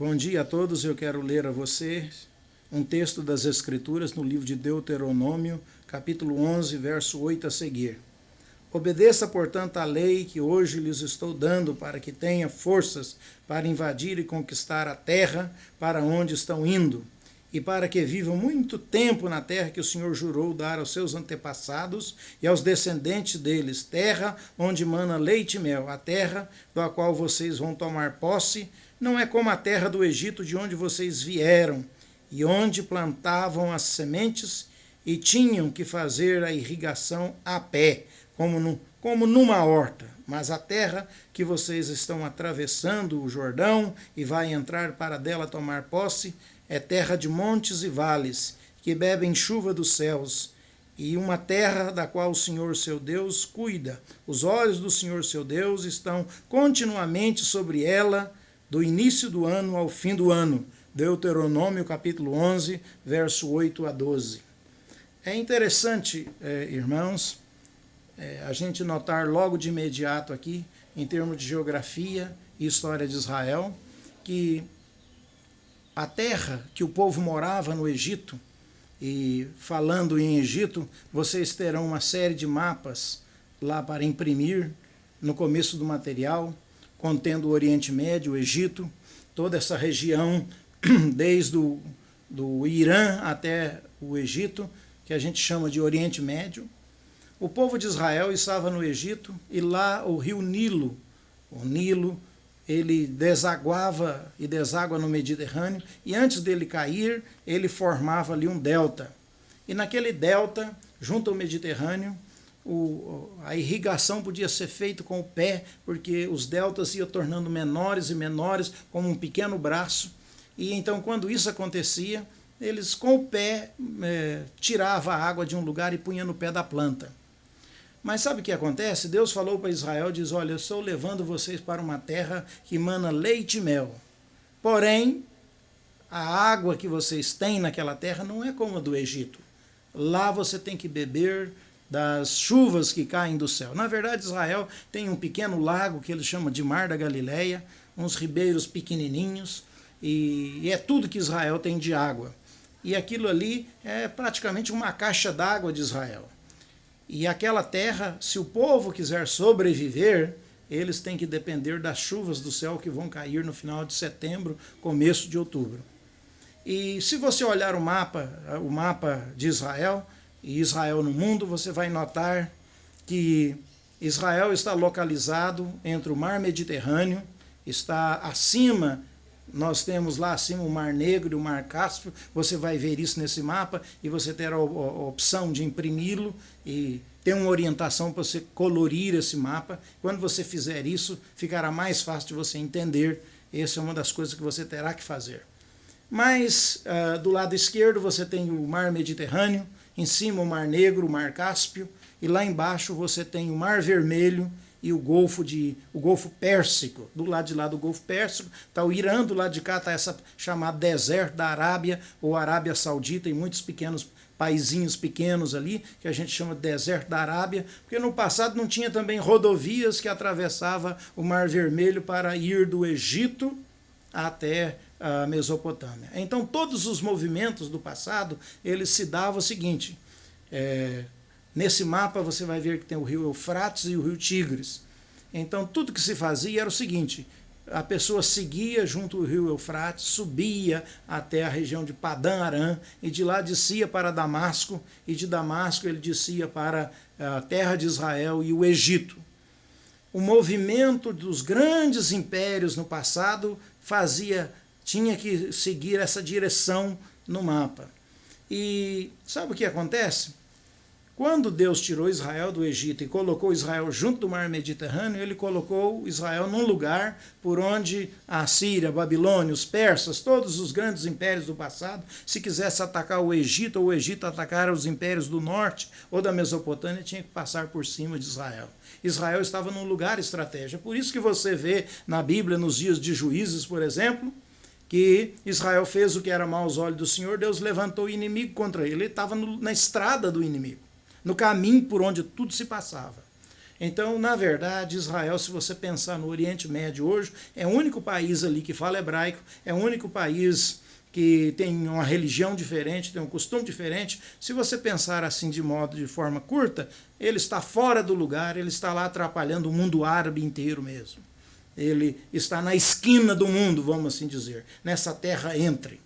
Bom dia a todos, eu quero ler a vocês um texto das Escrituras no livro de Deuteronômio, capítulo 11, verso 8 a seguir. Obedeça, portanto, a lei que hoje lhes estou dando para que tenha forças para invadir e conquistar a terra para onde estão indo, e para que vivam muito tempo na terra que o Senhor jurou dar aos seus antepassados e aos descendentes deles, terra onde mana leite e mel, a terra da qual vocês vão tomar posse, não é como a terra do Egito de onde vocês vieram, e onde plantavam as sementes e tinham que fazer a irrigação a pé, como numa horta. Mas a terra que vocês estão atravessando o Jordão e vai entrar para dela tomar posse, é terra de montes e vales, que bebem chuva dos céus, e uma terra da qual o Senhor seu Deus cuida. Os olhos do Senhor seu Deus estão continuamente sobre ela, do início do ano ao fim do ano. Deuteronômio capítulo 11, verso 8 a 12. É interessante, irmãos, a gente notar logo de imediato aqui, em termos de geografia e história de Israel, que a terra que o povo morava no Egito, e falando em Egito, vocês terão uma série de mapas lá para imprimir no começo do material, contendo o Oriente Médio, o Egito, toda essa região, desde do Irã até o Egito, que a gente chama de Oriente Médio. O povo de Israel estava no Egito e lá o rio Nilo, ele desaguava e deságua no Mediterrâneo, e antes dele cair, ele formava ali um delta. E naquele delta, junto ao Mediterrâneo, a irrigação podia ser feita com o pé, porque os deltas iam tornando menores e menores, como um pequeno braço. E então, quando isso acontecia, eles com o pé tiravam a água de um lugar e punham no pé da planta. Mas sabe o que acontece? Deus falou para Israel, diz, olha, eu estou levando vocês para uma terra que mana leite e mel. Porém, a água que vocês têm naquela terra não é como a do Egito. Lá você tem que beber das chuvas que caem do céu. Na verdade, Israel tem um pequeno lago que eles chamam de Mar da Galileia, uns ribeiros pequenininhos, e é tudo que Israel tem de água. E aquilo ali é praticamente uma caixa d'água de Israel. E aquela terra, se o povo quiser sobreviver, eles têm que depender das chuvas do céu que vão cair no final de setembro, começo de outubro. E se você olhar o mapa de Israel, e Israel no mundo, você vai notar que Israel está localizado entre o mar Mediterrâneo, está acima, nós temos lá acima o Mar Negro e o Mar Cáspio, você vai ver isso nesse mapa e você terá a opção de imprimi-lo e ter uma orientação para você colorir esse mapa. Quando você fizer isso, ficará mais fácil de você entender. Essa é uma das coisas que você terá que fazer. Mas do lado esquerdo você tem o Mar Mediterrâneo, em cima o Mar Negro, o Mar Cáspio, e lá embaixo você tem o Mar Vermelho e o Golfo Pérsico. Do lado de lá do Golfo Pérsico está o Irã, do lado de cá está essa chamada deserto da Arábia, ou Arábia Saudita, e muitos pequenos paizinhos pequenos ali, que a gente chama de deserto da Arábia, porque no passado não tinha também rodovias que atravessavam o Mar Vermelho para ir do Egito até a Mesopotâmia. Então, todos os movimentos do passado, eles se davam o seguinte, nesse mapa você vai ver que tem o rio Eufrates e o rio Tigres. Então, tudo que se fazia era o seguinte, a pessoa seguia junto ao rio Eufrates, subia até a região de Padã Arã, e de lá descia para Damasco, e de Damasco ele descia para a terra de Israel e o Egito. O movimento dos grandes impérios no passado tinha que seguir essa direção no mapa. E sabe o que acontece? Quando Deus tirou Israel do Egito e colocou Israel junto do mar Mediterrâneo, ele colocou Israel num lugar por onde a Síria, a Babilônia, os persas, todos os grandes impérios do passado, se quisesse atacar o Egito, ou o Egito atacar os impérios do norte ou da Mesopotâmia, tinha que passar por cima de Israel. Israel estava num lugar estratégico. Por isso que você vê na Bíblia, nos dias de Juízes, por exemplo, que Israel fez o que era mau aos olhos do Senhor, Deus levantou o inimigo contra ele. Ele estava na estrada do inimigo, no caminho por onde tudo se passava. Então, na verdade, Israel, se você pensar no Oriente Médio hoje, é o único país ali que fala hebraico, é o único país que tem uma religião diferente, tem um costume diferente. Se você pensar assim de forma curta, ele está fora do lugar, ele está lá atrapalhando o mundo árabe inteiro mesmo. Ele está na esquina do mundo, vamos assim dizer, nessa terra entre.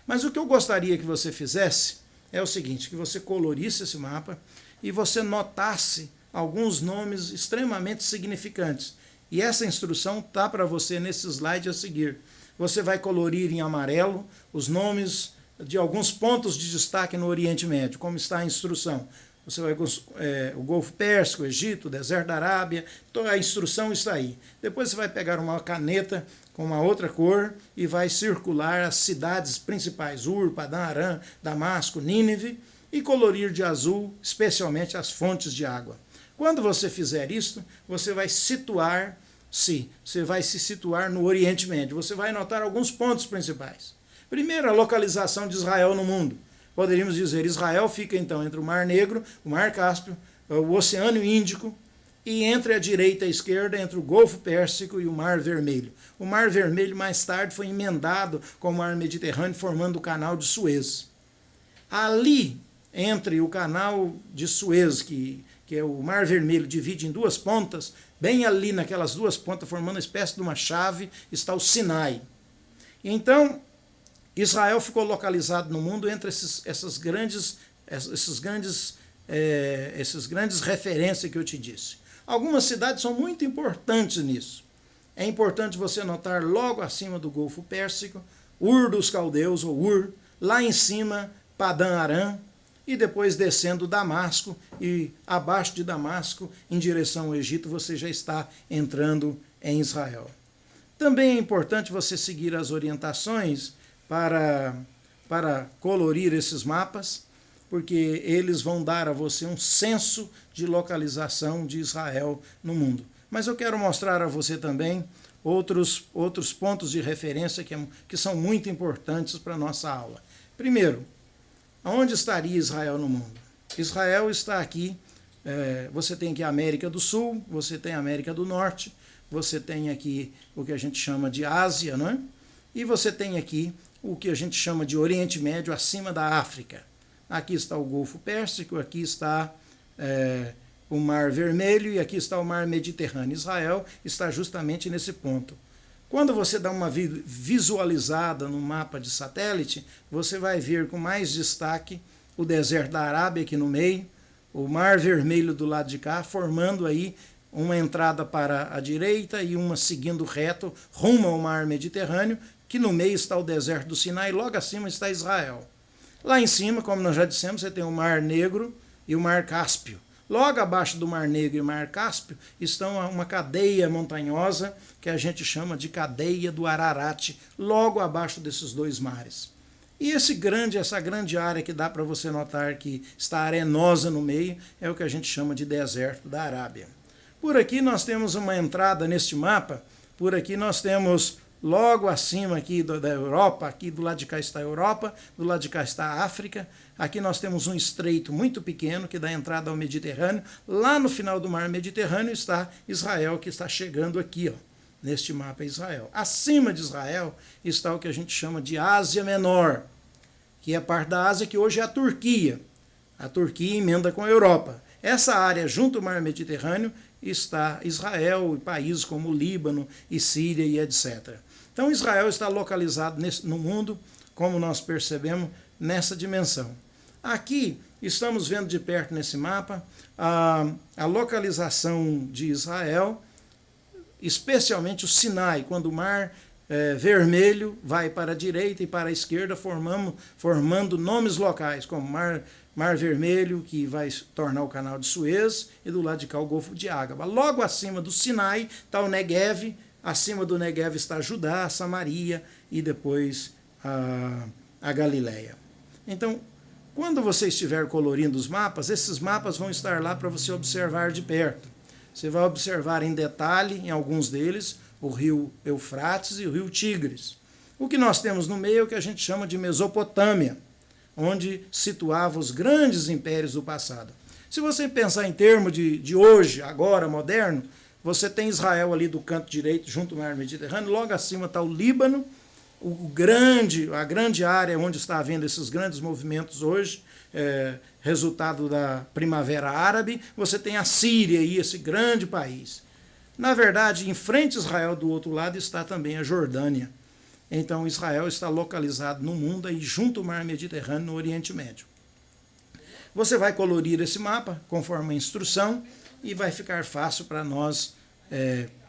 Mas o que eu gostaria que você fizesse é o seguinte, que você colorisse esse mapa e você notasse alguns nomes extremamente significantes. E essa instrução está para você nesse slide a seguir. Você vai colorir em amarelo os nomes de alguns pontos de destaque no Oriente Médio, como está a instrução. Você vai o Golfo Pérsico, o Egito, o deserto da Arábia, toda a instrução está aí. Depois você vai pegar uma caneta com uma outra cor e vai circular as cidades principais, Ur, Padã Arã, Damasco, Nínive, e colorir de azul, especialmente as fontes de água. Quando você fizer isso, você vai se situar no Oriente Médio. Você vai notar alguns pontos principais. Primeiro, a localização de Israel no mundo. Poderíamos dizer, Israel fica então entre o Mar Negro, o Mar Cáspio, o Oceano Índico, e entre a direita e a esquerda, entre o Golfo Pérsico e o Mar Vermelho. O Mar Vermelho, mais tarde, foi emendado com o Mar Mediterrâneo, formando o Canal de Suez. Ali, entre o Canal de Suez, que é o Mar Vermelho, divide em duas pontas, bem ali naquelas duas pontas, formando uma espécie de uma chave, está o Sinai. Então, Israel ficou localizado no mundo entre essas grandes referências que eu te disse. Algumas cidades são muito importantes nisso. É importante você notar logo acima do Golfo Pérsico, Ur dos Caldeus, ou Ur, lá em cima, Padã Arã, e depois descendo Damasco, e abaixo de Damasco, em direção ao Egito, você já está entrando em Israel. Também é importante você seguir as orientações para colorir esses mapas, porque eles vão dar a você um senso de localização de Israel no mundo. Mas eu quero mostrar a você também outros pontos de referência que são muito importantes para a nossa aula. Primeiro, onde estaria Israel no mundo? Israel está aqui, você tem aqui a América do Sul, você tem a América do Norte, você tem aqui o que a gente chama de Ásia, não é? E você tem aqui o que a gente chama de Oriente Médio, acima da África. Aqui está o Golfo Pérsico, aqui está o Mar Vermelho e aqui está o Mar Mediterrâneo. Israel está justamente nesse ponto. Quando você dá uma visualizada no mapa de satélite, você vai ver com mais destaque o deserto da Arábia aqui no meio, o Mar Vermelho do lado de cá, formando aí uma entrada para a direita e uma seguindo reto rumo ao Mar Mediterrâneo, que no meio está o deserto do Sinai e logo acima está Israel. Lá em cima, como nós já dissemos, você tem o Mar Negro e o Mar Cáspio. Logo abaixo do Mar Negro e Mar Cáspio estão uma cadeia montanhosa que a gente chama de cadeia do Ararat, logo abaixo desses dois mares. E essa grande área que dá para você notar que está arenosa no meio é o que a gente chama de deserto da Arábia. Por aqui nós temos uma entrada neste mapa, por aqui nós temos logo acima aqui da Europa, aqui do lado de cá está a Europa, do lado de cá está a África, aqui nós temos um estreito muito pequeno que dá entrada ao Mediterrâneo, lá no final do mar Mediterrâneo está Israel, que está chegando aqui, ó, neste mapa Israel. Acima de Israel está o que a gente chama de Ásia Menor, que é a parte da Ásia que hoje é a Turquia. A Turquia emenda com a Europa. Essa área junto ao mar Mediterrâneo está Israel e países como Líbano e Síria e etc. Então Israel está localizado no mundo, como nós percebemos, nessa dimensão. Aqui estamos vendo de perto nesse mapa a localização de Israel, especialmente o Sinai, quando o mar vermelho vai para a direita e para a esquerda, formando nomes locais, como Mar Vermelho, que vai tornar o Canal de Suez, e do lado de cá o Golfo de Ágaba. Logo acima do Sinai está o Negev, acima do Negev está Judá, Samaria e depois a Galileia. Então, quando você estiver colorindo os mapas, esses mapas vão estar lá para você observar de perto. Você vai observar em detalhe, em alguns deles, o rio Eufrates e o rio Tigres. O que nós temos no meio é o que a gente chama de Mesopotâmia, onde situava os grandes impérios do passado. Se você pensar em termos de hoje, agora, moderno, você tem Israel ali do canto direito, junto ao mar Mediterrâneo, logo acima está o Líbano, a grande área onde está havendo esses grandes movimentos hoje, resultado da Primavera Árabe. Você tem a Síria aí, esse grande país. Na verdade, em frente a Israel, do outro lado, está também a Jordânia. Então, Israel está localizado no mundo, aí, junto ao mar Mediterrâneo, no Oriente Médio. Você vai colorir esse mapa, conforme a instrução, e vai ficar fácil para nós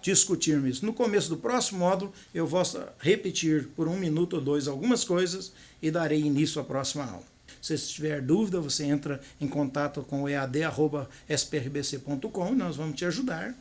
discutirmos isso. No começo do próximo módulo, eu vou repetir por 1 minuto ou 2 algumas coisas e darei início à próxima aula. Se tiver dúvida, você entra em contato com o ead@sprbc.com, nós vamos te ajudar.